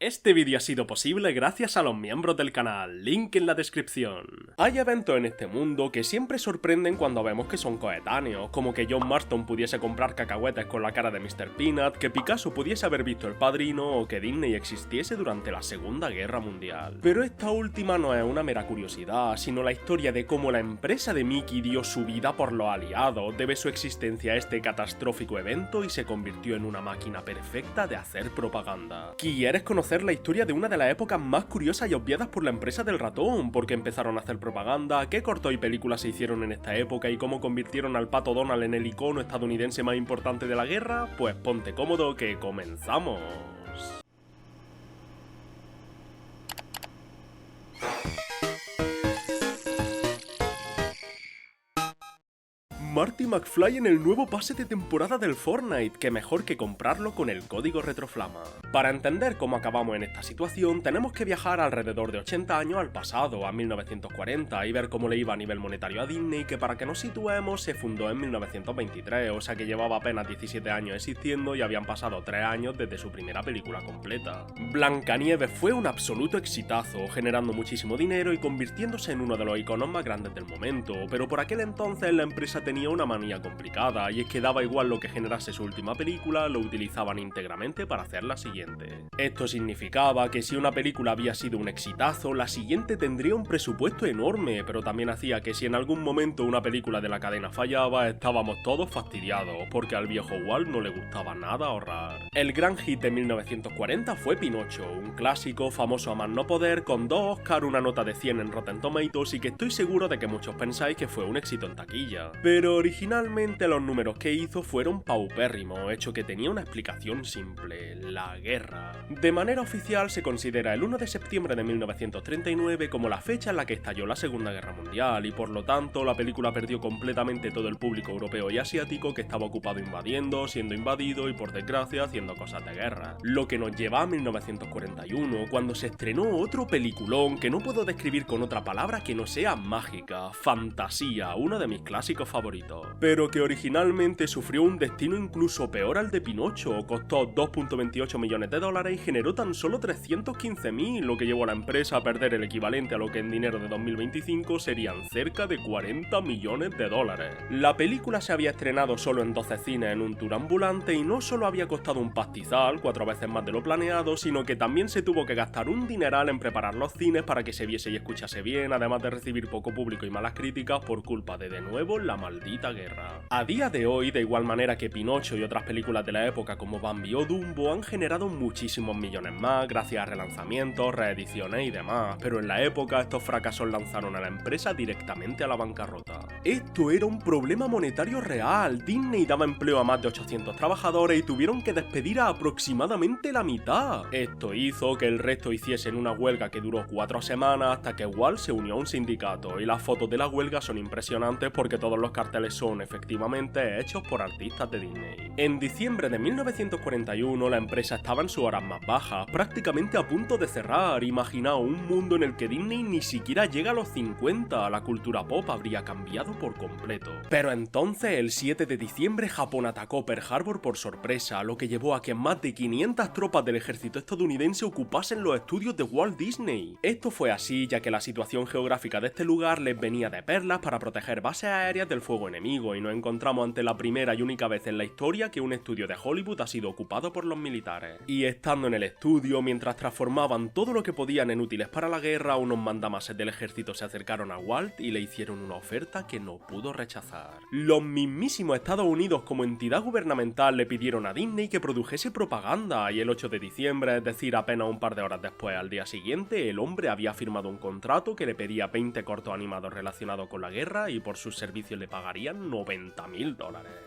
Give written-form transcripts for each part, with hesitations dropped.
Este vídeo ha sido posible gracias a los miembros del canal, link en la descripción. Hay eventos en este mundo que siempre sorprenden cuando vemos que son coetáneos, como que John Marston pudiese comprar cacahuetes con la cara de Mr. Peanut, que Picasso pudiese haber visto El Padrino o que Disney existiese durante la Segunda Guerra Mundial. Pero esta última no es una mera curiosidad, sino la historia de cómo la empresa de Mickey dio su vida por los aliados, debe su existencia a este catastrófico evento y se convirtió en una máquina perfecta de hacer propaganda. ¿Quieres conocer la historia de una de las épocas más curiosas y obviadas por la empresa del ratón? ¿Por qué empezaron a hacer propaganda? ¿Qué cortos y películas se hicieron en esta época? ¿Y cómo convirtieron al Pato Donald en el icono estadounidense más importante de la guerra? Pues ponte cómodo que comenzamos. Marty McFly en el nuevo pase de temporada del Fortnite, que mejor que comprarlo con el código Retroflama. Para entender cómo acabamos en esta situación, tenemos que viajar alrededor de 80 años al pasado, a 1940, y ver cómo le iba a nivel monetario a Disney, que para que nos situemos se fundó en 1923, o sea que llevaba apenas 17 años existiendo y habían pasado 3 años desde su primera película completa. Blancanieves fue un absoluto exitazo, generando muchísimo dinero y convirtiéndose en uno de los iconos más grandes del momento, pero por aquel entonces la empresa tenía una manía complicada, y es que daba igual lo que generase su última película, lo utilizaban íntegramente para hacer la siguiente. Esto significaba que si una película había sido un exitazo, la siguiente tendría un presupuesto enorme, pero también hacía que si en algún momento una película de la cadena fallaba, estábamos todos fastidiados, porque al viejo Walt no le gustaba nada ahorrar. El gran hit de 1940 fue Pinocho, un clásico famoso a más no poder, con 2 Oscar, una nota de 100 en Rotten Tomatoes y que estoy seguro de que muchos pensáis que fue un éxito en taquilla. Pero originalmente los números que hizo fueron paupérrimos, hecho que tenía una explicación simple: la guerra. De manera oficial se considera el 1 de septiembre de 1939 como la fecha en la que estalló la Segunda Guerra Mundial, y por lo tanto la película perdió completamente todo el público europeo y asiático que estaba ocupado invadiendo, siendo invadido y por desgracia haciendo cosas de guerra. Lo que nos lleva a 1941, cuando se estrenó otro peliculón que no puedo describir con otra palabra que no sea mágica: Fantasía, uno de mis clásicos favoritos. Pero que originalmente sufrió un destino incluso peor al de Pinocho, costó 2.28 millones de dólares y generó tan solo 315.000, lo que llevó a la empresa a perder el equivalente a lo que en dinero de 2025 serían cerca de 40 millones de dólares. La película se había estrenado solo en 12 cines en un tour ambulante y no solo había costado un pastizal, 4 veces más de lo planeado, sino que también se tuvo que gastar un dineral en preparar los cines para que se viese y escuchase bien, además de recibir poco público y malas críticas por culpa de nuevo la maldita guerra. A día de hoy, de igual manera que Pinocho y otras películas de la época como Bambi o Dumbo, han generado muchísimos millones más gracias a relanzamientos, reediciones y demás, pero en la época estos fracasos lanzaron a la empresa directamente a la bancarrota. Esto era un problema monetario real. Disney daba empleo a más de 800 trabajadores y tuvieron que despedir a aproximadamente la mitad. Esto hizo que el resto hiciesen una huelga que duró 4 semanas hasta que Walt se unió a un sindicato, y las fotos de la huelga son impresionantes porque todos los carteles son efectivamente hechos por artistas de Disney. En diciembre de 1941 la empresa estaba en sus horas más bajas, prácticamente a punto de cerrar. Imaginaos un mundo en el que Disney ni siquiera llega a los 50, la cultura pop habría cambiado por completo. Pero entonces, el 7 de diciembre, Japón atacó Pearl Harbor por sorpresa, lo que llevó a que más de 500 tropas del ejército estadounidense ocupasen los estudios de Walt Disney. Esto fue así ya que la situación geográfica de este lugar les venía de perlas para proteger bases aéreas del fuego enemigo, y nos encontramos ante la primera y única vez en la historia que un estudio de Hollywood ha sido ocupado por los militares. Y estando en el estudio, mientras transformaban todo lo que podían en útiles para la guerra, unos mandamases del ejército se acercaron a Walt y le hicieron una oferta que no pudo rechazar. Los mismísimos Estados Unidos como entidad gubernamental le pidieron a Disney que produjese propaganda, y el 8 de diciembre, es decir, apenas un par de horas después, al día siguiente, el hombre había firmado un contrato que le pedía 20 cortos animados relacionados con la guerra y por sus servicios le pagarían $90.000.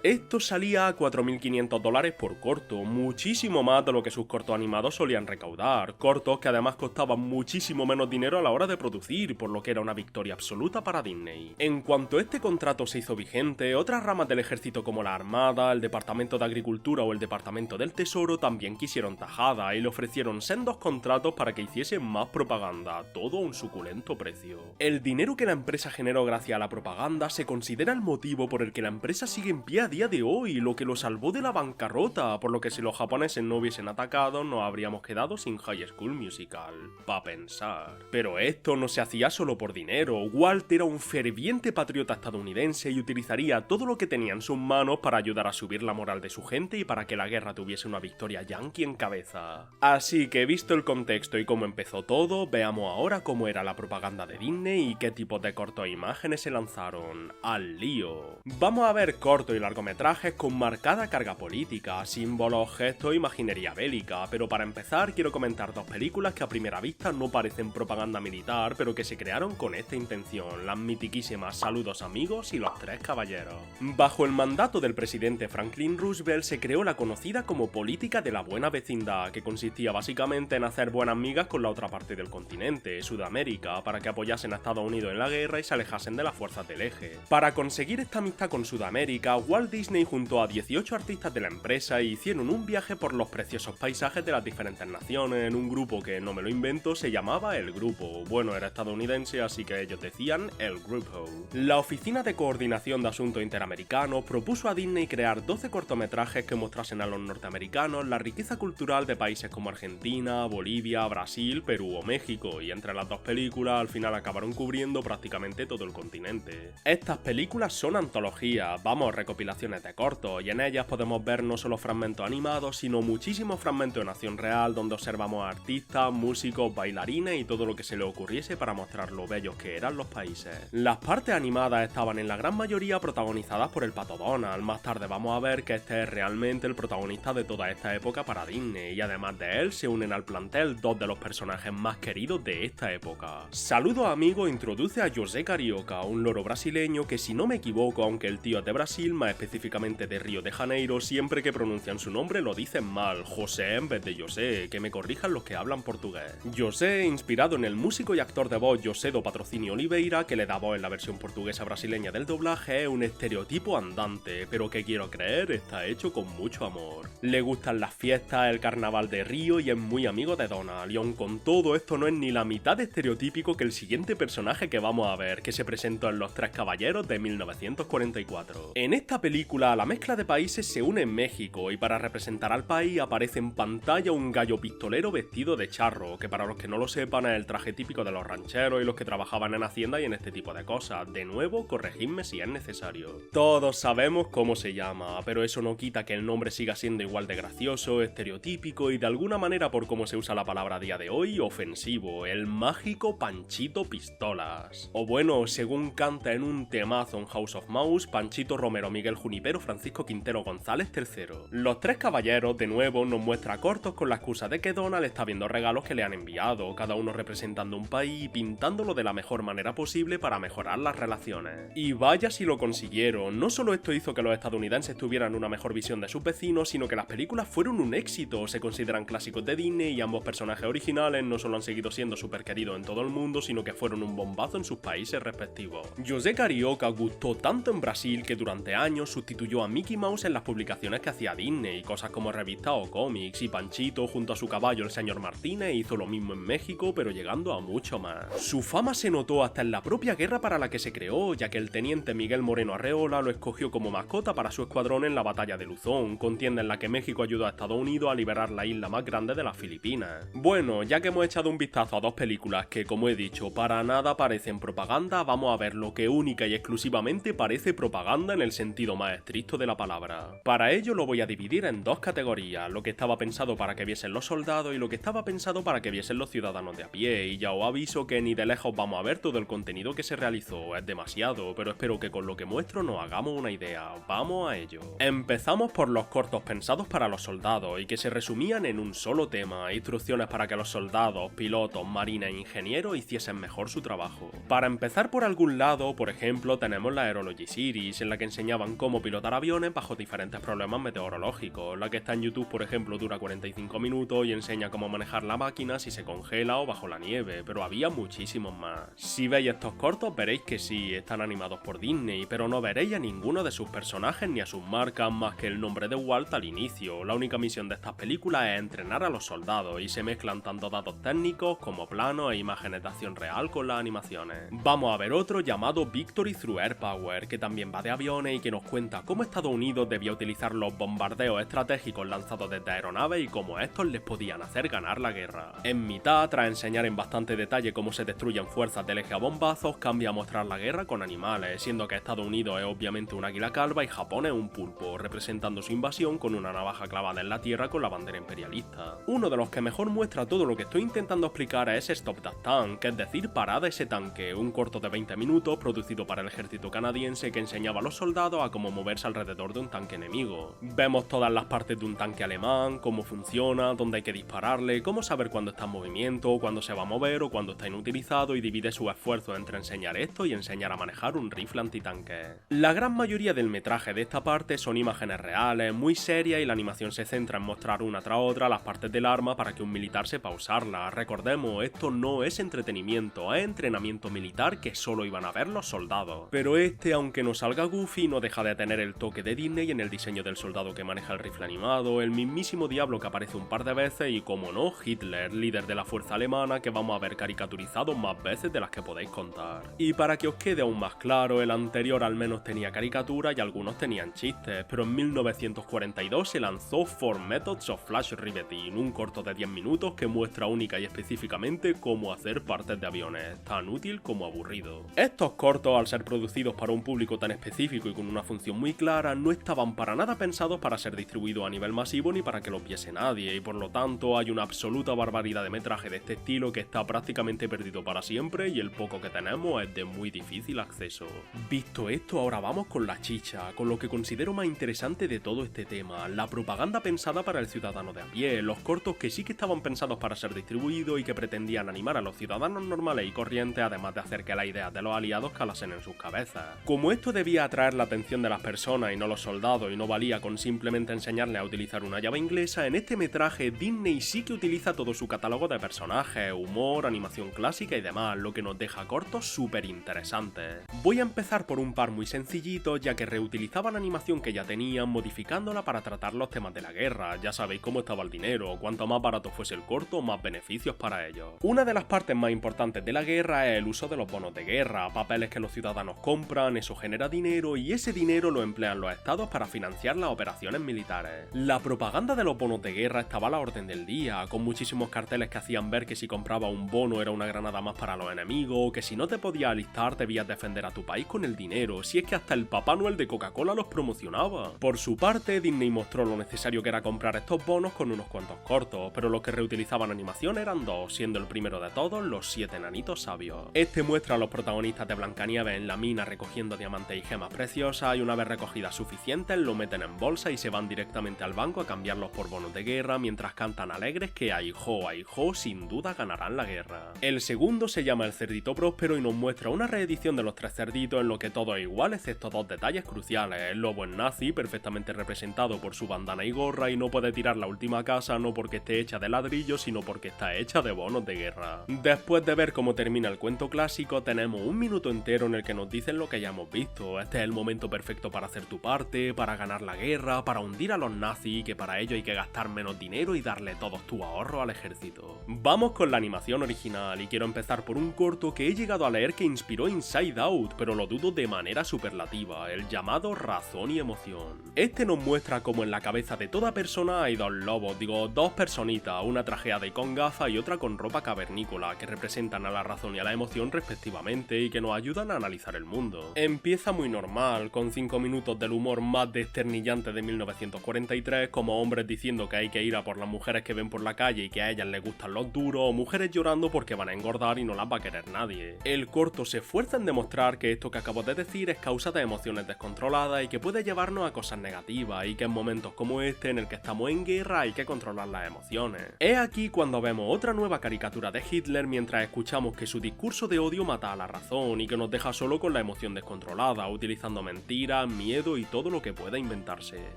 Esto salía a $4.500 por corto, muchísimo más de lo que sus cortos animados solían recaudar, cortos que además costaban muchísimo menos dinero a la hora de producir, por lo que era una victoria absoluta para Disney. En cuanto este contrato se hizo vigente, otras ramas del ejército como la Armada, el Departamento de Agricultura o el Departamento del Tesoro también quisieron tajada y le ofrecieron sendos contratos para que hiciese más propaganda, todo a un suculento precio. El dinero que la empresa generó gracias a la propaganda se considera el motivo por el que la empresa sigue en pie a día de hoy, lo que lo salvó de la bancarrota, por lo que si los japoneses no hubiesen atacado atacados nos habríamos quedado sin High School Musical. Pa' pensar. Pero esto no se hacía solo por dinero. Walt era un ferviente patriota estadounidense y utilizaría todo lo que tenía en sus manos para ayudar a subir la moral de su gente y para que la guerra tuviese una victoria yankee en cabeza. Así que visto el contexto y cómo empezó todo, veamos ahora cómo era la propaganda de Disney y qué tipos de cortos e imágenes se lanzaron. ¡Al lío! Vamos a ver cortos y largometrajes con marcada carga política, símbolos, gestos e imaginería bélica, pero para empezar quiero comentar dos películas que a primera vista no parecen propaganda militar, pero que se crearon con esta intención, las mitiquísimas Saludos amigos y Los Tres Caballeros. Bajo el mandato del presidente Franklin Roosevelt se creó la conocida como política de la buena vecindad, que consistía básicamente en hacer buenas migas con la otra parte del continente, Sudamérica, para que apoyasen a Estados Unidos en la guerra y se alejasen de las fuerzas del eje. Para conseguir esta amistad con Sudamérica, Walt Disney juntó a 18 artistas de la empresa y hicieron un viaje por los preciosos paisajes de las diferentes naciones en un grupo que, no me lo invento, se llamaba El Grupo. Bueno, era estadounidense, así que ellos decían El Grupo. La Oficina de Coordinación de Asuntos Interamericanos propuso a Disney crear 12 cortometrajes que mostrasen a los norteamericanos la riqueza cultural de países como Argentina, Bolivia, Brasil, Perú o México, y entre las dos películas al final acabaron cubriendo prácticamente todo el continente. Estas películas son antologías, vamos, recopilaciones de cortos, y en ellas podemos ver no solo fragmentos animados, sino muchísimos fragmentos en acción real donde observamos a artistas, músicos, bailarines y todo lo que se le ocurriese para mostrar lo bellos que eran los países. Las partes animadas estaban en la gran mayoría protagonizadas por el Pato Donald. Más tarde vamos a ver que este es realmente el protagonista de toda esta época para Disney, y además de él se unen al plantel dos de los personajes más queridos de esta época. Saludos amigos introduce a José Carioca, un loro brasileño que, si no me equivoco, aunque el tío es de Brasil, más específicamente de Río de Janeiro, siempre que pronuncian su nombre lo dicen mal, José en vez de José, que me corrijan los que hablan portugués. José, inspirado en el músico y actor de voz José do Patrocínio Oliveira, que le da voz en la versión portuguesa brasileña del doblaje, es un estereotipo andante, pero que quiero creer está hecho con mucho amor. Le gustan las fiestas, el carnaval de Río y es muy amigo de Donald, y aun con todo esto no es ni la mitad de estereotípico que el siguiente personaje que vamos a ver, que se presentó en Los Tres Caballeros de 1944. En esta película la mezcla de países se une en México y para representar al país aparece en pantalla un gallo pistolero vestido de charro, que para los que no lo sepan es el traje típico de los rancheros y los que trabajaban en Hacienda y en este tipo de cosas. De nuevo, corregidme si es necesario. Todos sabemos cómo se llama, pero eso no quita que el nombre siga siendo igual de gracioso, estereotípico y de alguna manera, por cómo se usa la palabra a día de hoy, ofensivo: el mágico Panchito Pistolas. O bueno, según canta en un temazo en House of Mouse, Panchito Romero, Miguel Junipero, Francisco Quintero González III. Los Tres Caballeros, de nuevo, nos muestra cortos con la excusa de que Donald está viendo regalos que le han enviado, cada uno representando un país y pintándolo de la mejor manera posible para mejorar las relaciones. Y vaya si lo consiguieron. No solo esto hizo que los estadounidenses tuvieran una mejor visión de sus vecinos, sino que las películas fueron un éxito, se consideran clásicos de Disney y ambos personajes originales no solo han seguido siendo súper queridos en todo el mundo, sino que fueron un bombazo en sus países respectivos. José Carioca gustó tanto en Brasil que durante años sustituyó a Mickey Mouse en las publicaciones que hacía Disney, cosas como revistas o cómics, y Panchito junto a su caballo el señor Martínez hizo lo mismo en México, pero llegando a mucho más. Su fama se notó hasta en la propia guerra para la que se creó, ya que el teniente Miguel Moreno Arreola lo escogió como mascota para su escuadrón en la batalla de Luzón, contienda en la que México ayudó a Estados Unidos a liberar la isla más grande de las Filipinas. Bueno, ya que hemos echado un vistazo a dos películas que, como he dicho, para nada parecen propaganda, vamos a ver lo que única y exclusivamente parece propaganda en el sentido más estricto de la palabra. Para ello lo voy a dividir en dos categorías, lo que estaba pensado para que viesen los soldados y lo que estaba pensado para que viesen los ciudadanos de a pie, y ya os aviso que ni de lejos vamos a ver todo el contenido que se realizó, es demasiado, pero espero que con lo que muestro nos hagamos una idea. Vamos a ello. Empezamos por los cortos pensados para los soldados y que se resumían en un solo tema: instrucciones para que los soldados, pilotos, marines e ingenieros hiciesen mejor su trabajo. Para empezar por algún lado, por ejemplo, tenemos la Aerology Series, en la que enseñaban cómo pilotar aviones bajo diferentes problemas meteorológicos. La que está en YouTube, por ejemplo, dura 45 minutos y enseña cómo manejar la máquina si se congela o bajo la nieve, pero había muchísimos más. Si veis estos cortos veréis que sí, están animados por Disney, pero no veréis a ninguno de sus personajes ni a sus marcas más que el nombre de Walt al inicio. La única misión de estas películas es entrenar a los soldados y se mezclan tanto datos técnicos como planos e imágenes de acción real con las animaciones. Vamos a ver otro llamado Victory Through Air Power, que también va de aviones y que nos cuenta cómo Estados Unidos debía utilizar los bombardeos estratégicos lanzados desde aeronaves aeronaves y cómo estos les podían hacer ganar la guerra. En mitad, tras enseñar en bastante detalle cómo se destruyen fuerzas del eje a bombazos, cambia a mostrar la guerra con animales, siendo que Estados Unidos es obviamente un águila calva y Japón es un pulpo, representando su invasión con una navaja clavada en la tierra con la bandera imperialista. Uno de los que mejor muestra todo lo que estoy intentando explicar es Stop That Tank, es decir, Parada ese tanque, un corto de 20 minutos producido para el ejército canadiense que enseñaba a los soldados a cómo moverse alrededor de un tanque enemigo. Vemos todas las partes de un tanque alemán, cómo funciona, dónde hay que dispararle, cómo saber cuándo está en movimiento, cuándo se va a mover o cuándo está inutilizado, y divide su esfuerzo entre enseñar esto y enseñar a manejar un rifle antitanque. La gran mayoría del metraje de esta parte son imágenes reales, muy serias, y la animación se centra en mostrar una tras otra las partes del arma para que un militar sepa usarla. Recordemos, esto no es entretenimiento, es entrenamiento militar que solo iban a ver los soldados. Pero aunque no salga goofy, no deja de tener el toque de Disney en el diseño del soldado que maneja el rifle animado, el mismísimo diablo que aparece un par de veces y, como no, Hitler, líder de la fuerza alemana, que vamos a ver caricaturizado más veces de las que podéis contar. Y para que os quede aún más claro, el anterior al menos tenía caricatura y algunos tenían chistes, pero en 1942 se lanzó Four Methods of Flash Riveting, un corto de 10 minutos que muestra única y específicamente cómo hacer partes de aviones, tan útil como aburrido. Estos cortos, al ser producidos para un público tan específico y con una función muy clara, no estaban para nada pensados para ser distribuidos a nivel masivo ni para que los viese nadie, y por lo tanto hay una absoluta barbaridad de metraje de este estilo que está prácticamente perdido para siempre, y el poco que tenemos es de muy difícil acceso. Visto esto, ahora vamos con la chicha, con lo que considero más interesante de todo este tema, la propaganda pensada para el ciudadano de a pie, los cortos que sí que estaban pensados para ser distribuidos y que pretendían animar a los ciudadanos normales y corrientes, además de hacer que las ideas de los aliados calasen en sus cabezas. Como esto debía atraer la atención de las personas y no los soldados, y no valía con simplemente enseñarles a utilizar una llave inglesa, en este metraje Disney sí que utiliza todo su catálogo de personajes, humor, animación clásica y demás, lo que nos deja cortos súper interesantes. Voy a empezar por un par muy sencillitos, ya que reutilizaban animación que ya tenían, modificándola para tratar los temas de la guerra. Ya sabéis cómo estaba el dinero, cuanto más barato fuese el corto, más beneficios para ellos. Una de las partes más importantes de la guerra es el uso de los bonos de guerra, papeles que los ciudadanos compran, eso genera dinero y ese dinero lo emplean los estados para financiar las operaciones militares. La propaganda de los bonos de guerra estaba a la orden del día, con muchísimos carteles que hacían ver que si compraba un bono era una granada más para los enemigos, que si no te podías alistar debías defender a tu país con el dinero, si es que hasta el Papá Noel de Coca-Cola los promocionaba. Por su parte, Disney mostró lo necesario que era comprar estos bonos con unos cuantos cortos, pero los que reutilizaban animación eran dos, siendo el primero de todos los 7 enanitos sabios. Este muestra a los protagonistas de Blancanieves en la mina recogiendo diamantes y gemas preciosas, y una vez recogidas suficientes lo meten en bolsa y se van directamente al banco a cambiarlos por bonos de guerra, mientras cantan alegres que aijo, sin duda ganarán la guerra. El segundo se llama El Cerdito Próspero y nos muestra una reedición de los 3 cerditos en lo que todo es igual excepto 2 detalles cruciales. El lobo es nazi, perfectamente representado por su bandana y gorra, y no puede tirar la última casa no porque esté hecha de ladrillo, sino porque está hecha de bonos de guerra. Después de ver cómo termina el cuento clásico, tenemos un minuto entero en el que nos dicen lo que ya hemos visto. Este es el momento perfecto para hacer tu parte, para ganar la guerra, para hundir a los nazis, que para ello hay que gastar menos dinero y darle todos tus ahorros al ejército. Vamos con la animación original, y quiero empezar por un corto que he llegado a leer que inspiró Inside Out, pero lo dudo de manera superlativa, el llamado Razón y Emoción. Este nos muestra cómo en la cabeza de toda persona hay dos lobos, dos personitas, una trajeada y con gafas y otra con ropa cavernícola, que representan a la razón y a la emoción respectivamente y que nos ayudan a analizar el mundo. Empieza muy normal, con 5 minutos del humor más desternillante de 1943, como hombres diciendo que hay que ir a por las mujeres que ven por la calle y que a ellas les gustan los duros, o mujeres llorando porque van a engordar y no las va a querer nadie. El corto se esfuerza en demostrar que esto que acabo de decir es causa de emociones descontroladas y que puede llevarnos a cosas negativas, y que en momentos como este en el que estamos en guerra hay que controlar las emociones. Es aquí cuando vemos otra nueva caricatura de Hitler mientras escuchamos que su discurso de odio mata a la razón y que nos deja solo con la emoción descontrolada, utilizando mentiras, miedo y todo lo que pueda inventarse.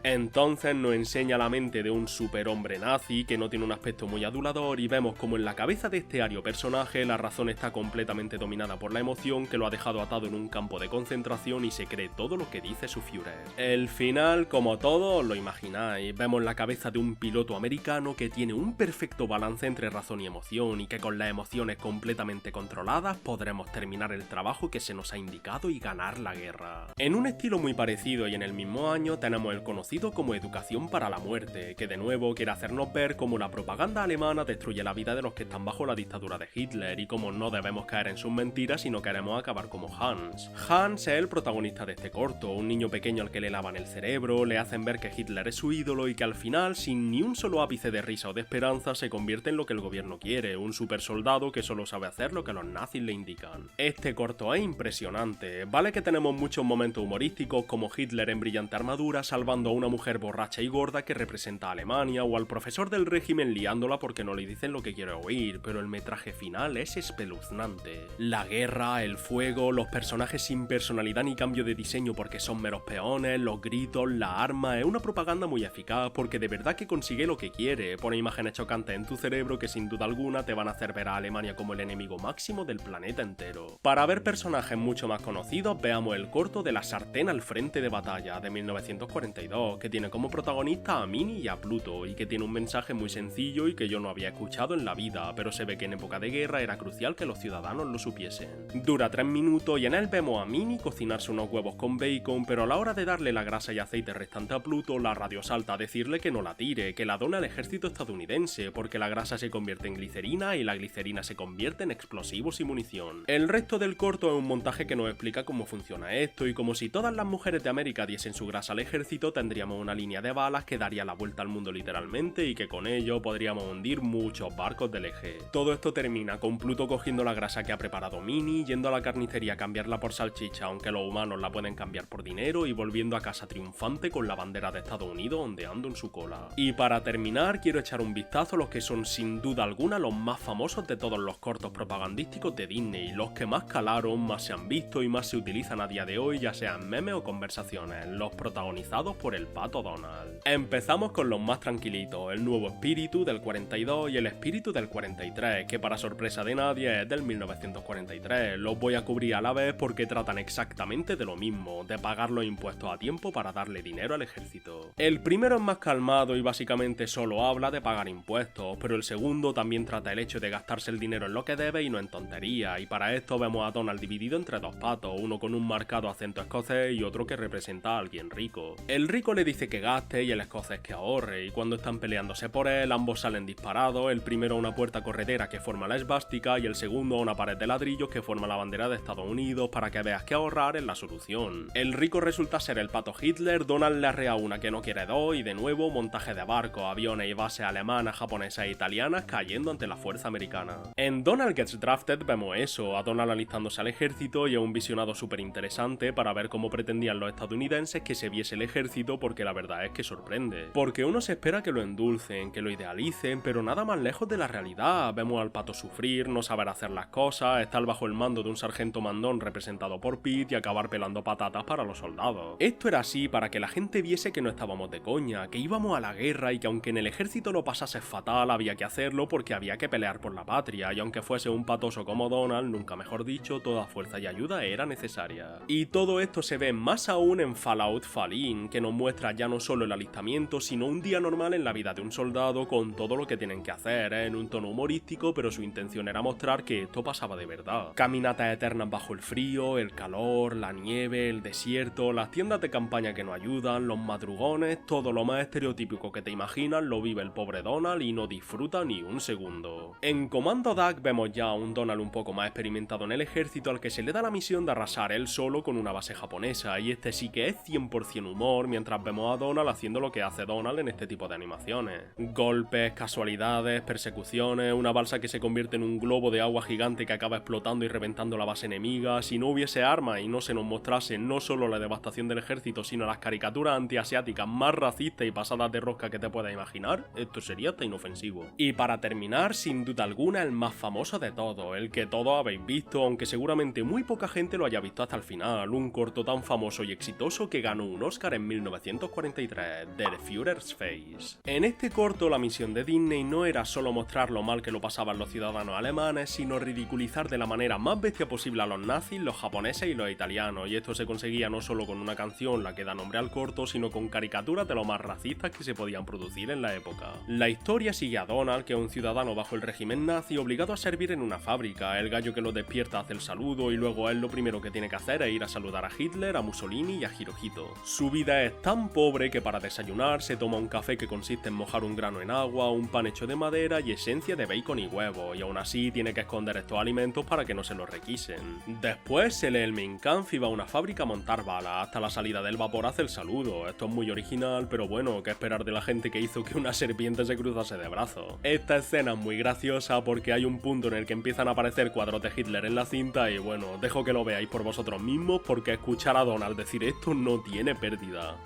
Entonces nos enseña la mente de un superhombre nazi que no tiene un aspecto muy adulador, y vemos como en la cabeza de este ario personaje la razón está completamente dominada por la emoción, que lo ha dejado atado en un campo de concentración y se cree todo lo que dice su Führer. El final, como todos lo imagináis, vemos la cabeza de un piloto americano que tiene un perfecto balance entre razón y emoción, y que con las emociones completamente controladas podremos terminar el trabajo que se nos ha indicado y ganar la guerra. En un estilo muy parecido y en el mismo año tenemos el conocido como Educación para la Muerte, mensaje, que de nuevo quiere hacernos ver cómo la propaganda alemana destruye la vida de los que están bajo la dictadura de Hitler y cómo no debemos caer en sus mentiras si no queremos acabar como Hans. Hans es el protagonista de este corto, un niño pequeño al que le lavan el cerebro, le hacen ver que Hitler es su ídolo y que al final, sin ni un solo ápice de risa o de esperanza, se convierte en lo que el gobierno quiere, un supersoldado que solo sabe hacer lo que los nazis le indican. Este corto es impresionante, vale que tenemos muchos momentos humorísticos como Hitler en brillante armadura salvando a una mujer borracha y gorda que representa a Alemania o al profesor del régimen liándola porque no le dicen lo que quiere oír, pero el metraje final es espeluznante. La guerra, el fuego, los personajes sin personalidad ni cambio de diseño porque son meros peones, los gritos, la arma, es una propaganda muy eficaz porque de verdad que consigue lo que quiere, pone imágenes chocantes en tu cerebro que sin duda alguna te van a hacer ver a Alemania como el enemigo máximo del planeta entero. Para ver personajes mucho más conocidos, veamos el corto de La sartén al frente de batalla de 1942, que tiene como protagonista a Minnie y a Pluto, y que tiene un mensaje muy sencillo y que yo no había escuchado en la vida, pero se ve que en época de guerra era crucial que los ciudadanos lo supiesen. Dura 3 minutos y en él vemos a Minnie cocinarse unos huevos con bacon, pero a la hora de darle la grasa y aceite restante a Pluto, la radio salta a decirle que no la tire, que la dona al ejército estadounidense, porque la grasa se convierte en glicerina y la glicerina se convierte en explosivos y munición. El resto del corto es un montaje que nos explica cómo funciona esto, y como si todas las mujeres de América diesen su grasa al ejército, tendríamos una línea de balas que daría la vuelta al mundo literalmente y que con ello podríamos hundir muchos barcos del eje. Todo esto termina con Pluto cogiendo la grasa que ha preparado Minnie, yendo a la carnicería a cambiarla por salchicha, aunque los humanos la pueden cambiar por dinero, y volviendo a casa triunfante con la bandera de Estados Unidos ondeando en su cola. Y para terminar, quiero echar un vistazo a los que son sin duda alguna los más famosos de todos los cortos propagandísticos de Disney, los que más calaron, más se han visto y más se utilizan a día de hoy, ya sean memes o conversaciones, los protagonizados por el Pato Donald. Empezamos con los más tranquilitos, el nuevo espíritu del 42 y el espíritu del 43, que para sorpresa de nadie es del 1943, los voy a cubrir a la vez porque tratan exactamente de lo mismo, de pagar los impuestos a tiempo para darle dinero al ejército. El primero es más calmado y básicamente solo habla de pagar impuestos, pero el segundo también trata el hecho de gastarse el dinero en lo que debe y no en tonterías, y para esto vemos a Donald dividido entre dos patos, uno con un marcado acento escocés y otro que representa a alguien rico. El rico le dice que gaste y el escocés que ahorre, y cuando están peleándose por él, ambos salen disparados, el primero a una puerta corredera que forma la esvástica y el segundo a una pared de ladrillos que forma la bandera de Estados Unidos, para que veas que ahorrar es la solución. El rico resulta ser el pato Hitler, Donald le arrea una que no quiere dos y de nuevo montaje de barcos, aviones y bases alemanas, japonesas e italianas cayendo ante la fuerza americana. En Donald Gets Drafted vemos eso, a Donald alistándose al ejército y a un visionado súper interesante para ver cómo pretendían los estadounidenses que se viese el ejército, porque la verdad es que sorprende. Porque uno se espera que lo endulcen, que lo idealicen, pero nada más lejos de la realidad. Vemos al pato sufrir, no saber hacer las cosas, estar bajo el mando de un sargento mandón representado por Pete y acabar pelando patatas para los soldados. Esto era así para que la gente viese que no estábamos de coña, que íbamos a la guerra y que aunque en el ejército lo pasase fatal, había que hacerlo porque había que pelear por la patria, y aunque fuese un patoso como Donald, nunca mejor dicho, toda fuerza y ayuda era necesaria. Y todo esto se ve más aún en Fallout Fall-In, que nos muestra ya no solo el alistamiento, sino un día normal en la vida de un soldado con todo lo que tienen que hacer, en un tono humorístico, pero su intención era mostrar que esto pasaba de verdad. Caminatas eternas bajo el frío, el calor, la nieve, el desierto, las tiendas de campaña que no ayudan, los madrugones, todo lo más estereotípico que te imaginas lo vive el pobre Donald y no disfruta ni un segundo. En Comando Duck vemos ya a un Donald un poco más experimentado en el ejército al que se le da la misión de arrasar él solo con una base japonesa, y este sí que es 100% humor, mientras vemos a Donald haciendo lo que hace Donald en este tipo de animaciones. Golpes, casualidades, persecuciones, una balsa que se convierte en un globo de agua gigante que acaba explotando y reventando la base enemiga. Si no hubiese armas y no se nos mostrase no solo la devastación del ejército, sino las caricaturas antiasiáticas más racistas y pasadas de rosca que te puedas imaginar, esto sería hasta inofensivo. Y para terminar, sin duda alguna, el más famoso de todos, el que todos habéis visto, aunque seguramente muy poca gente lo haya visto hasta el final, un corto tan famoso y exitoso que ganó un Oscar en 1943, Der Führer's Face. En este corto, la misión de Disney no era solo mostrar lo mal que lo pasaban los ciudadanos alemanes, sino ridiculizar de la manera más bestia posible a los nazis, los japoneses y los italianos, y esto se conseguía no solo con una canción, la que da nombre al corto, sino con caricaturas de lo más racistas que se podían producir en la época. La historia sigue a Donald, que es un ciudadano bajo el régimen nazi obligado a servir en una fábrica. El gallo que lo despierta hace el saludo y luego él lo primero que tiene que hacer es ir a saludar a Hitler, a Mussolini y a Hirohito. Su vida es tan pobre que para desayunar se toma un café que consiste en mojar un grano en agua, un pan hecho de madera y esencia de bacon y huevo, y aún así tiene que esconder estos alimentos para que no se los requisen. Después se lee el Mein Kampf y va a una fábrica a montar balas, hasta la salida del vapor hace el saludo. Esto es muy original, pero bueno, ¿qué esperar de la gente que hizo que una serpiente se cruzase de brazos? Esta escena es muy graciosa porque hay un punto en el que empiezan a aparecer cuadros de Hitler en la cinta y bueno, dejo que lo veáis por vosotros mismos porque escuchar a Donald decir esto no tiene pérdida.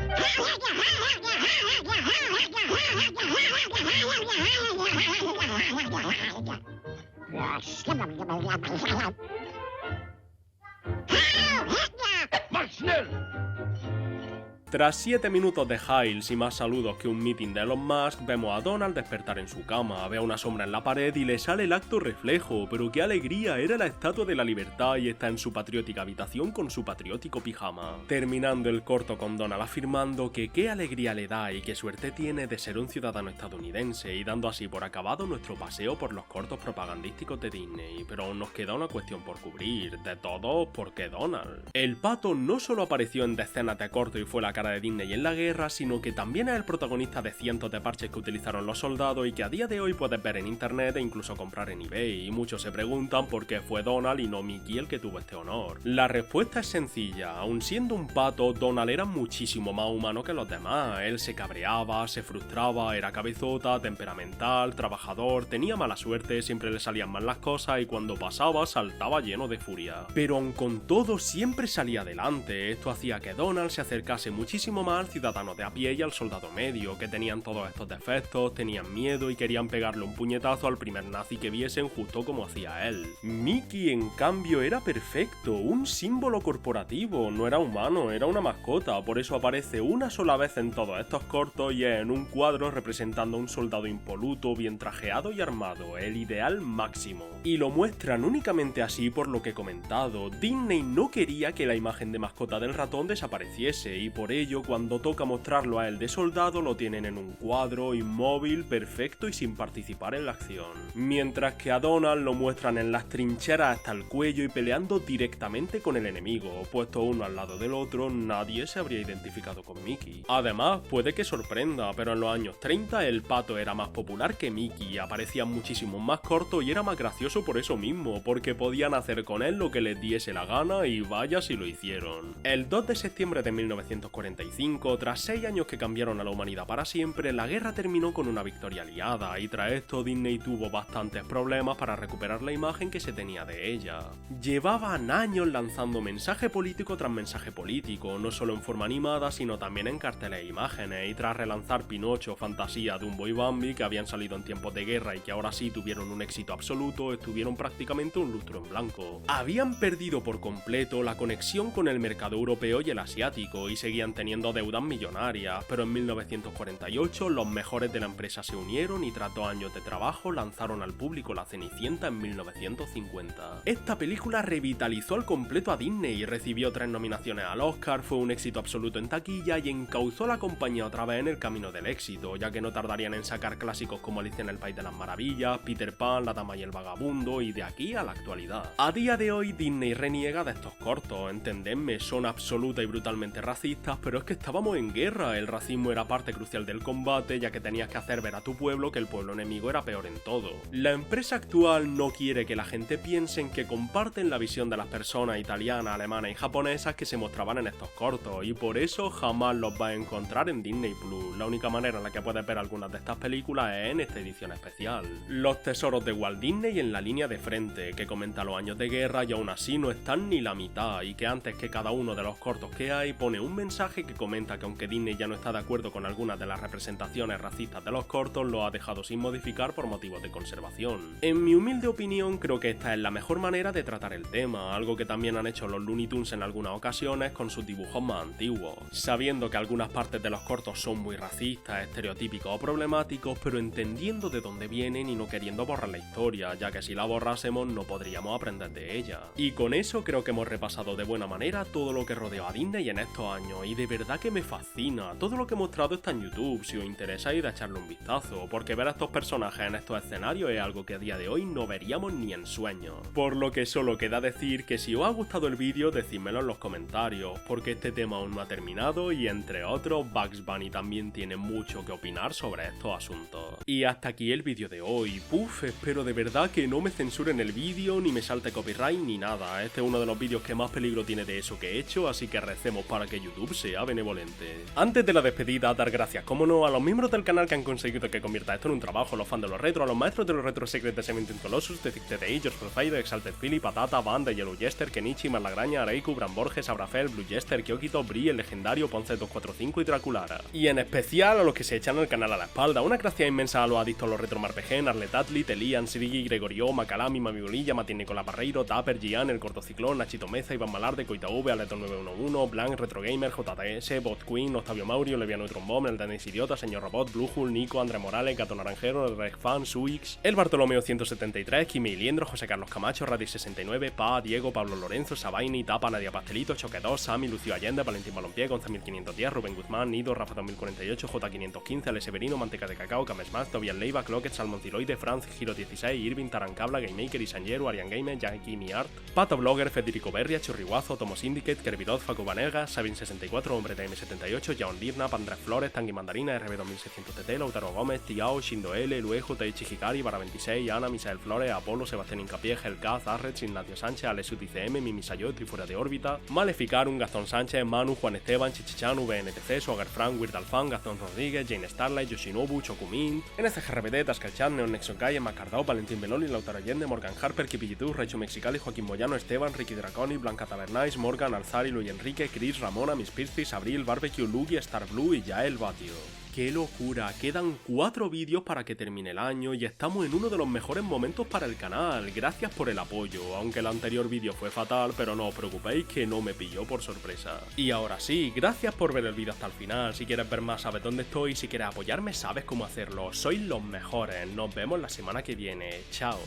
Tras 7 minutos de Hiles y más saludos que un meeting de Elon Musk, vemos a Donald despertar en su cama, ve una sombra en la pared y le sale el acto reflejo, pero qué alegría, era la Estatua de la Libertad y está en su patriótica habitación con su patriótico pijama. Terminando el corto con Donald afirmando que qué alegría le da y qué suerte tiene de ser un ciudadano estadounidense y dando así por acabado nuestro paseo por los cortos propagandísticos de Disney, pero aún nos queda una cuestión por cubrir, de todos, ¿por qué Donald? El pato no solo apareció en decenas de cortos y fue la cara de Disney en la guerra, sino que también es el protagonista de cientos de parches que utilizaron los soldados y que a día de hoy puedes ver en internet e incluso comprar en eBay, y muchos se preguntan por qué fue Donald y no Mickey el que tuvo este honor. La respuesta es sencilla, aun siendo un pato, Donald era muchísimo más humano que los demás, él se cabreaba, se frustraba, era cabezota, temperamental, trabajador, tenía mala suerte, siempre le salían mal las cosas y cuando pasaba saltaba lleno de furia. Pero aun con todo siempre salía adelante, esto hacía que Donald se acercase muchísimo más al ciudadano de a pie y al soldado medio, que tenían todos estos defectos, tenían miedo y querían pegarle un puñetazo al primer nazi que viesen justo como hacía él. Mickey, en cambio, era perfecto, un símbolo corporativo, no era humano, era una mascota, por eso aparece una sola vez en todos estos cortos y es en un cuadro representando a un soldado impoluto, bien trajeado y armado, el ideal máximo. Y lo muestran únicamente así por lo que he comentado, Disney no quería que la imagen de mascota del ratón desapareciese y por ello cuando toca mostrarlo a él de soldado lo tienen en un cuadro inmóvil, perfecto y sin participar en la acción. Mientras que a Donald lo muestran en las trincheras hasta el cuello y peleando directamente con el enemigo, puesto uno al lado del otro, nadie se habría identificado con Mickey. Además, puede que sorprenda, pero en los años 30 el pato era más popular que Mickey, aparecía muchísimo más corto y era más gracioso por eso mismo, porque podían hacer con él lo que les diese la gana y vaya si lo hicieron. El 2 de septiembre de 1945, tras 6 años que cambiaron a la humanidad para siempre, la guerra terminó con una victoria aliada y tras esto Disney tuvo bastantes problemas para recuperar la imagen que se tenía de ella. Llevaban años lanzando mensaje político tras mensaje político, no solo en forma animada sino también en carteles e imágenes, y tras relanzar Pinocho, Fantasía, Dumbo y Bambi, que habían salido en tiempos de guerra y que ahora sí tuvieron un éxito absoluto, estuvieron prácticamente un lustro en blanco. Habían perdido por completo la conexión con el mercado europeo y el asiático y seguían teniendo deudas millonarias, pero en 1948 los mejores de la empresa se unieron y tras 2 años de trabajo lanzaron al público La Cenicienta en 1950. Esta película revitalizó al completo a Disney y recibió 3 nominaciones al Oscar, fue un éxito absoluto en taquilla y encauzó a la compañía otra vez en el camino del éxito, ya que no tardarían en sacar clásicos como Alicia en el País de las Maravillas, Peter Pan, La Dama y el Vagabundo y de aquí a la actualidad. A día de hoy Disney reniega de estos cortos, entendedme, son absoluta y brutalmente racistas, pero es que estábamos en guerra, el racismo era parte crucial del combate ya que tenías que hacer ver a tu pueblo que el pueblo enemigo era peor en todo. La empresa actual no quiere que la gente piense en que comparten la visión de las personas italianas, alemanas y japonesas que se mostraban en estos cortos y por eso jamás los vas a encontrar en Disney Plus. La única manera en la que puedes ver algunas de estas películas es en esta edición especial. Los tesoros de Walt Disney en la línea de frente, que comenta los años de guerra y aún así no están ni la mitad, y que antes que cada uno de los cortos que hay pone un mensaje que comenta que aunque Disney ya no está de acuerdo con algunas de las representaciones racistas de los cortos, lo ha dejado sin modificar por motivos de conservación. En mi humilde opinión creo que esta es la mejor manera de tratar el tema, algo que también han hecho los Looney Tunes en algunas ocasiones con sus dibujos más antiguos, sabiendo que algunas partes de los cortos son muy racistas, estereotípicos o problemáticos, pero entendiendo de dónde vienen y no queriendo borrar la historia, ya que si la borrásemos no podríamos aprender de ella. Y con eso creo que hemos repasado de buena manera todo lo que rodeó a Disney en estos años, y de de verdad que me fascina. Todo lo que he mostrado está en YouTube, si os interesa ir a echarle un vistazo, porque ver a estos personajes en estos escenarios es algo que a día de hoy no veríamos ni en sueños. Por lo que solo queda decir que si os ha gustado el vídeo, decídmelo en los comentarios, porque este tema aún no ha terminado y entre otros, Bugs Bunny también tiene mucho que opinar sobre estos asuntos. Y hasta aquí el vídeo de hoy. Espero de verdad que no me censuren el vídeo, ni me salte copyright, ni nada. Este es uno de los vídeos que más peligro tiene de eso que he hecho, así que recemos para que YouTube sea benevolente. Antes de la despedida, dar gracias, como no, a los miembros del canal que han conseguido que convierta esto en un trabajo, los fans de los retro, a los maestros de los retro secret de Seventeen Colossus, de TDI, George Profile, Exalted Philly, Patata, Banda, Yellow Jester, Kenichi, Marlagraña, Areiku, Bran Borges, Abrafel, Blue Jester, Kyokito, Bri, el legendario, Ponce 245 y Draculara. Y en especial a los que se echan el canal a la espalda, una gracia inmensa a los adictos a los retro RPG, Narlet Atlit, Elian, Sirigi, Gregorio, Macalami, Mamigolilla, Matín Nicolás Barreiro, Dapper, Gian, El Cortociclón, Nachito Meza, Iván Malarde, Coita V, Aleto 911, Blanc, Retro Gamer, JTS, Bot Queen, Octavio Maurio, Leviano y Trombón, El Dennis Idiota, Señor Robot, Bluehul, Nico, André Morales, Gato Naranjero, El Reg Fan, Suix, El Bartolomeo 173, Kimi Liendro, José Carlos Camacho, Radis 69, Pa, Diego, Pablo Lorenzo, Sabaini, Tapa, Nadia Pastelito, Choque 2, Sami, Lucio Allende, Valentín Balompié, 11.510, Rubén Guzmán, Nido, Rafa 2048, J515, Ale Severino, Manteca de Cacao, Camesmaz, Tobias Leiva, Clocket, Salmon Tiroide, Franz, Giro 16, Irving, Tarancabla, GameMaker, Isanjero, Arian Gamer, Yankee Miart, Pato Blogger, Federico Berria, Churriguazo, Tomo Syndicate, Kervidot, Facu Vanega, Sabin64, Hombre TM78, Jaon Dirna, Pandrés Flores, Tanguy Mandarina, RB2600TT, Lautaro Gómez, Tiao, Shindo L, Luejo, Teichi Hikari, Bara 26, Ana, Misael Flores, Apolo, Sebastián Incapié, Hellcaz, Arret, Ignacio Sánchez, Alessio TCM, Mimisayo, Trifuera de órbita, Maleficarum, Gastón Sánchez, Manu, Juan Esteban, Chichichan, VNTC, Swagger Frank, Weird Alfan, Gastón Rodríguez, Jane Starlight, Yoshinobu, Chokumin, NSGRBD, Tascalchat, Neon Nexon Kai, Macardao, Valentín Beloli, Lautaro Allende, Morgan Harper, Kipiyitu, Recho Mexicali, Joaquín Moyano, Esteban, Ricky Draconi, Blanca Tabernais, Morgan, Alzari, Luis Enrique, Chris, Ramona, Miss Pircis, Abril, Barbecue, Lugi, Star Blue y Yael Batio. ¡Qué locura! Quedan 4 vídeos para que termine el año y estamos en uno de los mejores momentos para el canal. Gracias por el apoyo, aunque el anterior vídeo fue fatal, pero no os preocupéis que no me pilló por sorpresa. Y ahora sí, gracias por ver el vídeo hasta el final. Si quieres ver más sabes dónde estoy, si quieres apoyarme sabes cómo hacerlo. Sois los mejores, nos vemos la semana que viene. Chao.